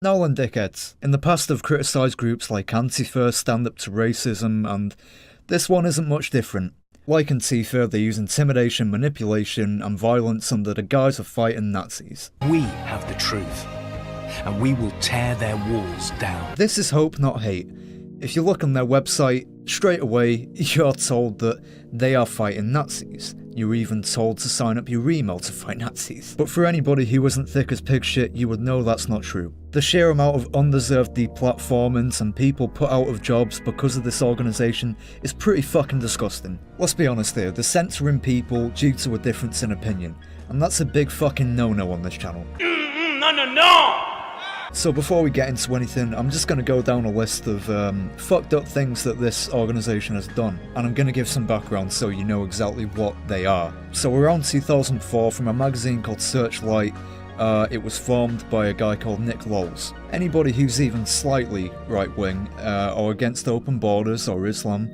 Nolan dickheads. In the past I've criticised groups like Antifa, Stand Up to Racism, and this one isn't much different. Like Antifa, they use intimidation, manipulation, and violence under the guise of fighting Nazis. We have the truth, and we will tear their walls down. This is hope, not hate. If you look on their website, straight away you're told that they are fighting Nazis. You're even told to sign up your email to fight Nazis. But for anybody who isn't thick as pig shit, you would know that's not true. The sheer amount of undeserved deplatformance and people put out of jobs because of this organisation is pretty fucking disgusting. Let's be honest here, they're censoring people due to a difference in opinion, and that's a big fucking no-no on this channel. No! So before we get into anything, I'm just going to go down a list of fucked up things that this organisation has done, and I'm going to give some background so you know exactly what they are. So around 2004, from a magazine called Searchlight, it was formed by a guy called Nick Lowles. Anybody who's even slightly right-wing or against open borders or Islam,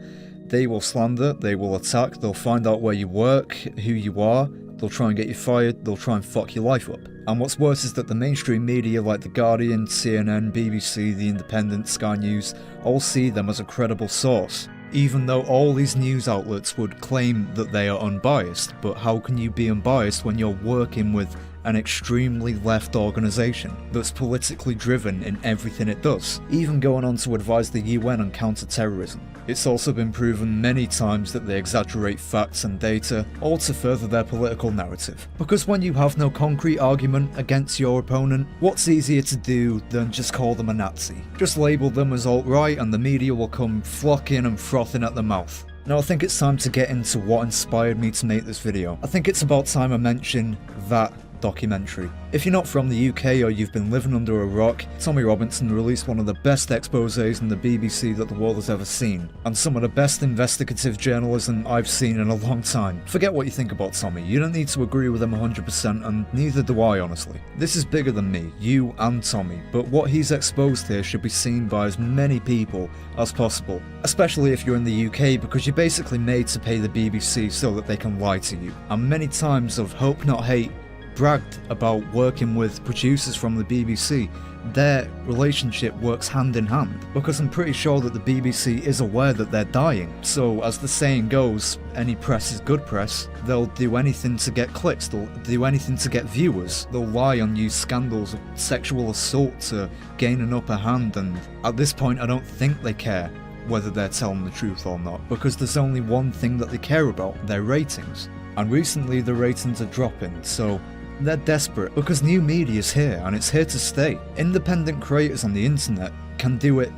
they will slander, they will attack, they'll find out where you work, who you are, they'll try and get you fired, they'll try and fuck your life up. And what's worse is that the mainstream media like The Guardian, CNN, BBC, The Independent, Sky News all see them as a credible source, even though all these news outlets would claim that they are unbiased. But how can you be unbiased when you're working with an extremely left organisation that's politically driven in everything it does, even going on to advise the UN on counter-terrorism? It's also been proven many times that they exaggerate facts and data, all to further their political narrative. Because when you have no concrete argument against your opponent, what's easier to do than just call them a Nazi? Just label them as alt-right and the media will come flocking and frothing at the mouth. Now I think it's time to get into what inspired me to make this video. I think it's about time I mention that documentary. If you're not from the UK or you've been living under a rock, Tommy Robinson released one of the best exposés in the BBC that the world has ever seen, and some of the best investigative journalism I've seen in a long time. Forget what you think about Tommy, you don't need to agree with him 100%, and neither do I honestly. This is bigger than me, you and Tommy, but what he's exposed here should be seen by as many people as possible, especially if you're in the UK, because you're basically made to pay the BBC so that they can lie to you. And many times of Hope Not Hate bragged about working with producers from the BBC. Their relationship works hand in hand, because I'm pretty sure that the BBC is aware that they're dying. So as the saying goes, any press is good press. They'll do anything to get clicks, they'll do anything to get viewers. They'll lie on news scandals of sexual assault to gain an upper hand, and at this point I don't think they care whether they're telling the truth or not, because there's only one thing that they care about, their ratings. And recently the ratings are dropping, so they're desperate, because new media's here and it's here to stay. Independent creators on the internet can do it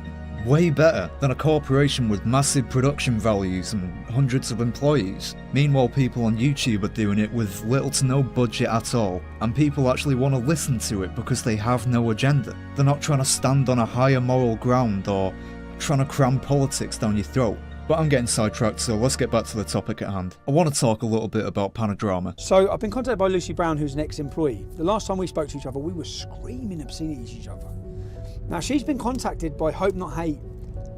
way better than a corporation with massive production values and hundreds of employees. Meanwhile, people on YouTube are doing it with little to no budget at all, and people actually want to listen to it because they have no agenda. They're not trying to stand on a higher moral ground or trying to cram politics down your throat. But I'm getting sidetracked, so let's get back to the topic at hand. I want to talk a little bit about Panorama. So I've been contacted by Lucy Brown, who's an ex-employee. The last time we spoke to each other, we were screaming obscenities at each other. Now she's been contacted by Hope Not Hate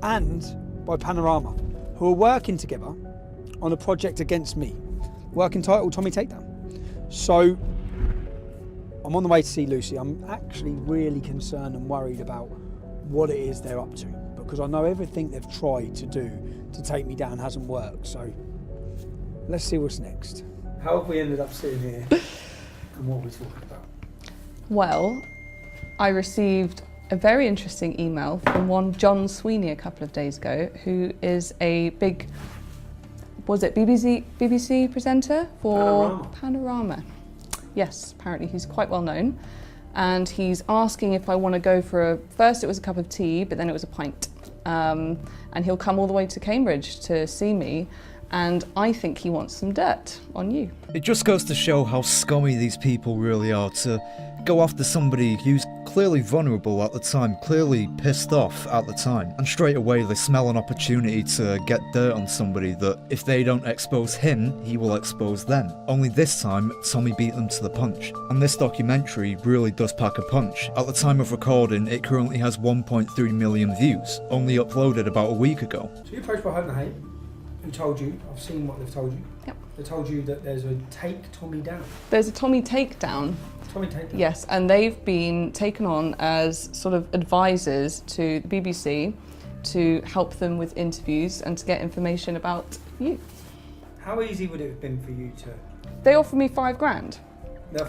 and by Panorama, who are working together on a project against me, work entitled Tommy Takedown. So I'm on the way to see Lucy. I'm actually really concerned and worried about what it is they're up to, because I know everything they've tried to do to take me down hasn't worked. So let's see what's next. How have we ended up sitting here and what are we talking about? Well, I received a very interesting email from one John Sweeney a couple of days ago, who is a big, was it BBC presenter for Panorama? Yes, apparently he's quite well known. And he's asking if I want to go for first it was a cup of tea, but then it was a pint. And he'll come all the way to Cambridge to see me, and I think he wants some dirt on you. It just goes to show how scummy these people really are, to go after somebody who's clearly vulnerable at the time, clearly pissed off at the time, and straight away they smell an opportunity to get dirt on somebody that if they don't expose him, he will expose them. Only this time, Tommy beat them to the punch. And this documentary really does pack a punch. At the time of recording, it currently has 1.3 million views, only uploaded about a week ago. So you're approached by Hope Not Hate, who told you, I've seen what they've told you. Yep. They told you that there's a Take Tommy Down. There's a Tommy Takedown. Tommy Taylor. Yes, and they've been taken on as sort of advisors to the BBC to help them with interviews and to get information about you. How easy would it have been for you to... They offered me £5,000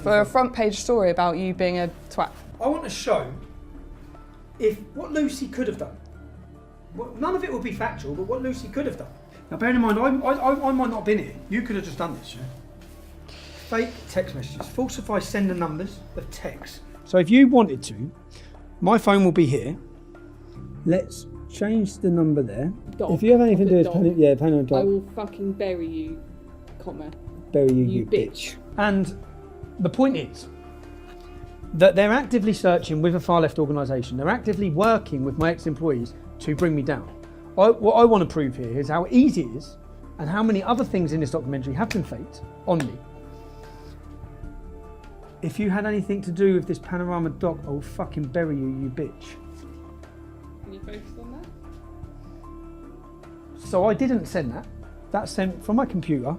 for a front page story about you being a twat. I want to show what Lucy could have done. None of it will be factual, but what Lucy could have done. Now, bearing in mind, I might not have been here. You could have just done this, yeah? Fake text messages. Falsify sender numbers of text. So if you wanted to, my phone will be here. Let's change the number there. Dot. If you have anything to do with pan on I dot. will fucking bury you, comma. Bury you, you bitch. And the point is that they're actively searching with a far left organisation. They're actively working with my ex-employees to bring me down. What I want to prove here is how easy it is and how many other things in this documentary have been faked on me. If you had anything to do with this Panorama doc, I will fucking bury you, you bitch. Can you focus on that? So I didn't send that. That's sent from my computer.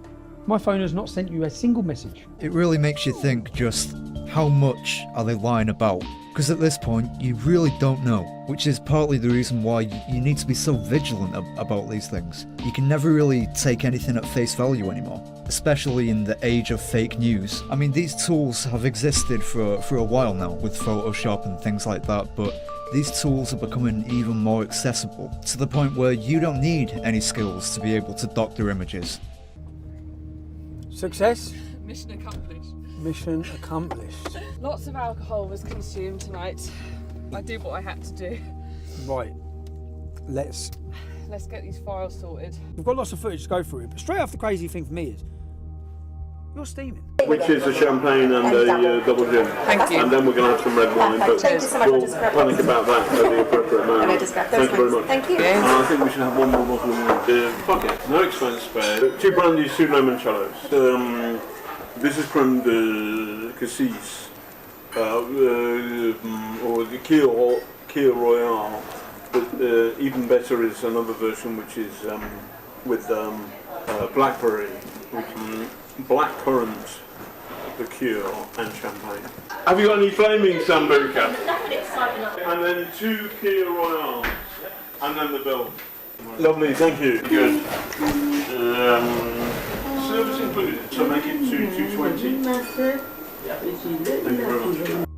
My phone has not sent you a single message. It really makes you think just how much are they lying about? Because at this point, you really don't know, which is partly the reason why you need to be so vigilant about these things. You can never really take anything at face value anymore, especially in the age of fake news. I mean, these tools have existed for a while now with Photoshop and things like that, but these tools are becoming even more accessible, to the point where you don't need any skills to be able to doctor images. Success? Mission accomplished. Mission accomplished. Lots of alcohol was consumed tonight. I did what I had to do. Right. Let's get these files sorted. We've got lots of footage to go through, but straight off the crazy thing for me is you're steaming. Which is a champagne and a double gin. Thank you. And then we're going to have some red wine, but Thank you so much. we'll panic about that at the appropriate moment. And I just grab those Thank you very ones. much. Thank you. And I think we should have one more bottle of wine. Fuck it, no expense spared. 2 brandy, 2 limoncellos. This is creme de cassis, or the Kir Royale. But even better is another version which is with blackberry, blackcurrant, liqueur and champagne. Have you got any flaming Sambuca? And then 2 Kir Royales, and then the bill. Lovely, thank you. Good. Service included, so make it 220. Thank you very much.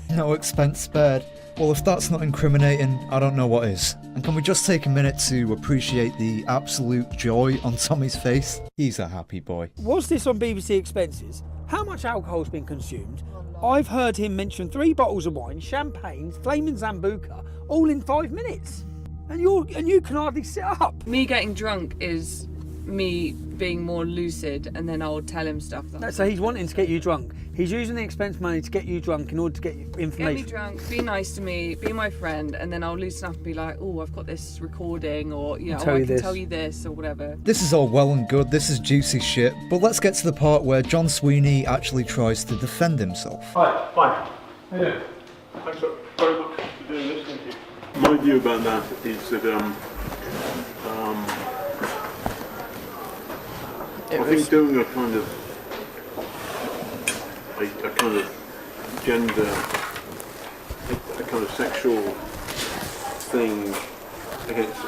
No expense spared. Well, if that's not incriminating, I don't know what is. And can we just take a minute to appreciate the absolute joy on Tommy's face? He's a happy boy. Was this on BBC Expenses? How much alcohol's been consumed? I've heard him mention 3 bottles of wine, champagne, flaming Sambuca, all in 5 minutes. And you can hardly sit up. Me getting drunk is me being more lucid, and then I'll tell him stuff. So he's wanting to get you drunk. He's using the expense money to get you drunk in order to get you information. Get me drunk, be nice to me, be my friend, and then I'll loosen up and be like, oh, I've got this recording, or, you know, I can tell you this, or whatever. This is all well and good, this is juicy shit, but let's get to the part where John Sweeney actually tries to defend himself. Hi, how you doing? Thanks very much for doing this, thank you. My view about that is that I think doing a kind of gender, a kind of sexual thing against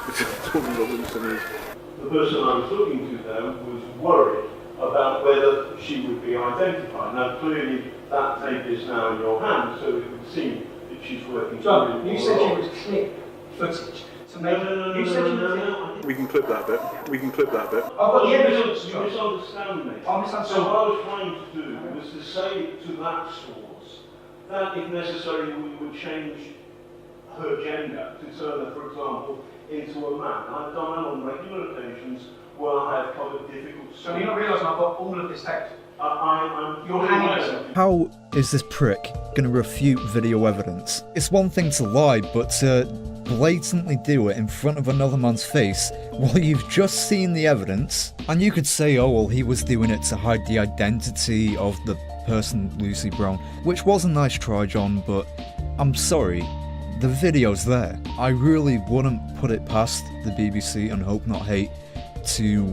Tommy Robinson is. The person I was talking to there was worried about whether she would be identified. Now clearly that tape is now in your hand, so it would seem that she's working. John, you said she was clip footage. No. We can clip that bit. I've got the evidence. You misunderstand me. I misunderstand. So what I was trying to do was to say to that source that if necessary we would change her gender to turn her, for example, into a man. I've done that on regular occasions where I have covered difficult So you're not realising I've got all of this text? You're hanging. How is this prick gonna refute video evidence? It's one thing to lie, but to blatantly do it in front of another man's face while you've just seen the evidence, and you could say, oh well, he was doing it to hide the identity of the person, Lucy Brown, which was a nice try, John, but I'm sorry, the video's there. I really wouldn't put it past the BBC and Hope Not Hate to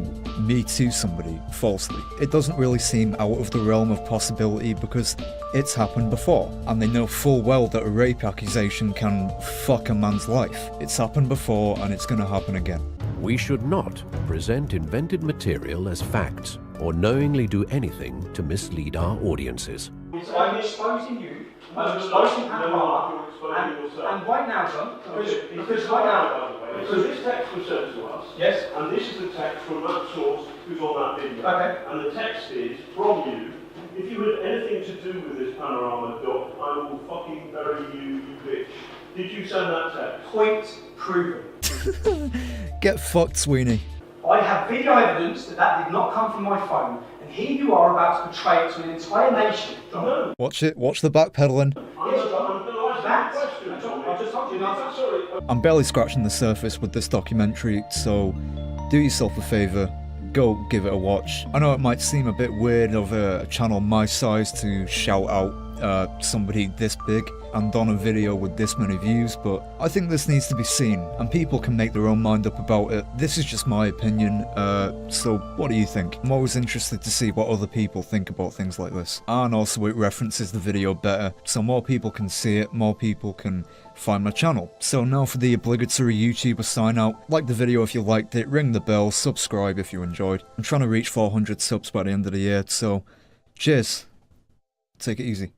Me Too somebody falsely. It doesn't really seem out of the realm of possibility because it's happened before, and they know full well that a rape accusation can fuck a man's life. It's happened before and it's gonna happen again. We should not present invented material as facts or knowingly do anything to mislead our audiences. I'm exposing you, I'm exposing Panorama, and right now, John, because right now, so this text was sent to us, yes, and this is the text from that source who's on that video. Okay. And the text is from you. If you had anything to do with this Panorama doc, I will fucking bury you, you bitch. Did you send that text? point proven. Get fucked, Sweeney. I have video evidence that did not come from my phone, and here you are about to portray it to an entire nation, John. No. Watch it, watch the backpedaling. Yes, John. I just told you not to. Sorry. I'm barely scratching the surface with this documentary, so do yourself a favour, go give it a watch. I know it might seem a bit weird of a channel my size to shout out somebody this big and on a video with this many views, but I think this needs to be seen and people can make their own mind up about it. This is just my opinion, so what do you think? I'm always interested to see what other people think about things like this, and also it references the video better so more people can see it, more people can find my channel. So now for the obligatory YouTuber sign out. Like the video if you liked it, ring the bell, subscribe if you enjoyed. I'm trying to reach 400 subs by the end of the year, so cheers. Take it easy.